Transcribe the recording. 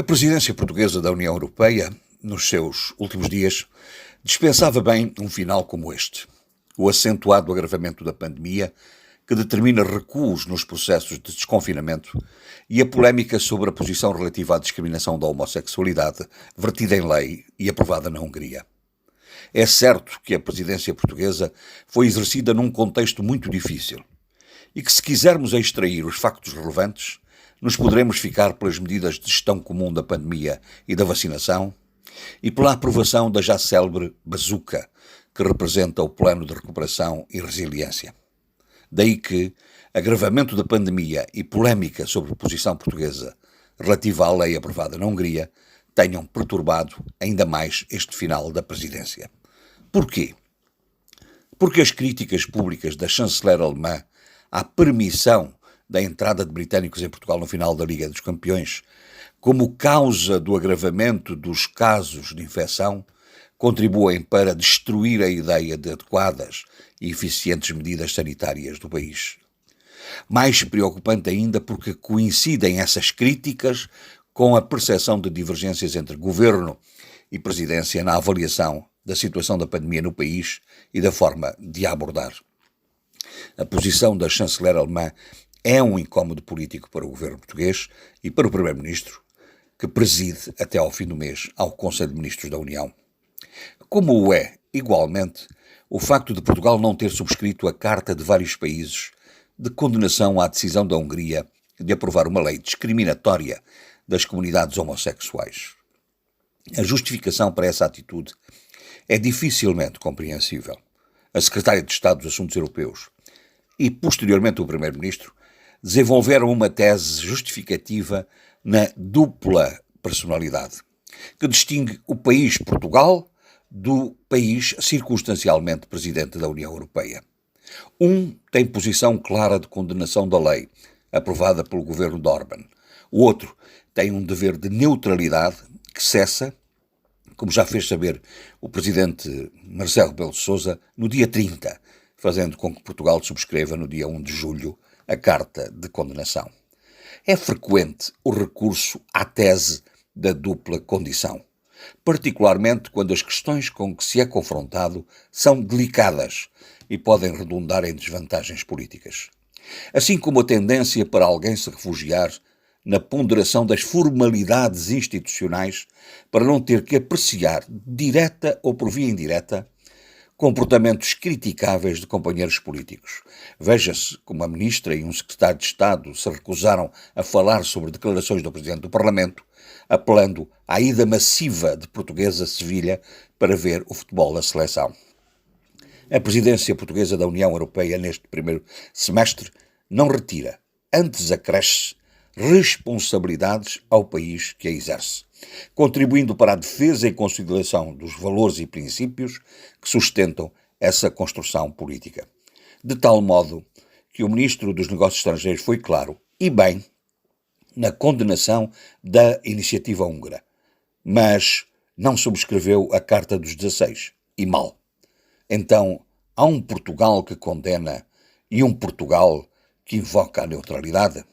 A presidência portuguesa da União Europeia, nos seus últimos dias, dispensava bem um final como este. O acentuado agravamento da pandemia, que determina recuos nos processos de desconfinamento, e a polémica sobre a posição relativa à discriminação da homossexualidade, vertida em lei e aprovada na Hungria. É certo que a presidência portuguesa foi exercida num contexto muito difícil e que, se quisermos extrair os factos relevantes, nos poderemos ficar pelas medidas de gestão comum da pandemia e da vacinação e pela aprovação da já célebre bazuca, que representa o Plano de Recuperação e Resiliência. Daí que agravamento da pandemia e polémica sobre a posição portuguesa relativa à lei aprovada na Hungria tenham perturbado ainda mais este final da presidência. Porquê? Porque as críticas públicas da chanceler alemã à permissão da entrada de britânicos em Portugal no final da Liga dos Campeões, como causa do agravamento dos casos de infecção, contribuem para destruir a ideia de adequadas e eficientes medidas sanitárias do país. Mais preocupante ainda porque coincidem essas críticas com a percepção de divergências entre governo e presidência na avaliação da situação da pandemia no país e da forma de a abordar. A posição da chanceler alemã é um incómodo político para o governo português e para o primeiro-ministro, que preside até ao fim do mês ao Conselho de Ministros da União. Como o é, igualmente, o facto de Portugal não ter subscrito a carta de vários países de condenação à decisão da Hungria de aprovar uma lei discriminatória das comunidades homossexuais. A justificação para essa atitude é dificilmente compreensível. A Secretária de Estado dos Assuntos Europeus e, posteriormente, o Primeiro-Ministro desenvolveram uma tese justificativa na dupla personalidade, que distingue o país Portugal do país circunstancialmente presidente da União Europeia. Um tem posição clara de condenação da lei, aprovada pelo governo de Orbán. O outro tem um dever de neutralidade que cessa, como já fez saber o presidente Marcelo Rebelo de Sousa, no dia 30, fazendo com que Portugal subscreva no dia 1 de julho a carta de condenação. É frequente o recurso à tese da dupla condição, particularmente quando as questões com que se é confrontado são delicadas e podem redundar em desvantagens políticas. Assim como a tendência para alguém se refugiar na ponderação das formalidades institucionais para não ter que apreciar, direta ou por via indireta, comportamentos criticáveis de companheiros políticos. Veja-se como a ministra e um secretário de Estado se recusaram a falar sobre declarações do Presidente do Parlamento, apelando à ida massiva de portugueses a Sevilha para ver o futebol da seleção. A presidência portuguesa da União Europeia neste primeiro semestre não retira, antes acresce, responsabilidades ao país que a exerce, contribuindo para a defesa e consolidação dos valores e princípios que sustentam essa construção política. De tal modo que o Ministro dos Negócios Estrangeiros foi claro, e bem, na condenação da iniciativa húngara, mas não subscreveu a Carta dos 16, e mal. Então, há um Portugal que condena e um Portugal que invoca a neutralidade?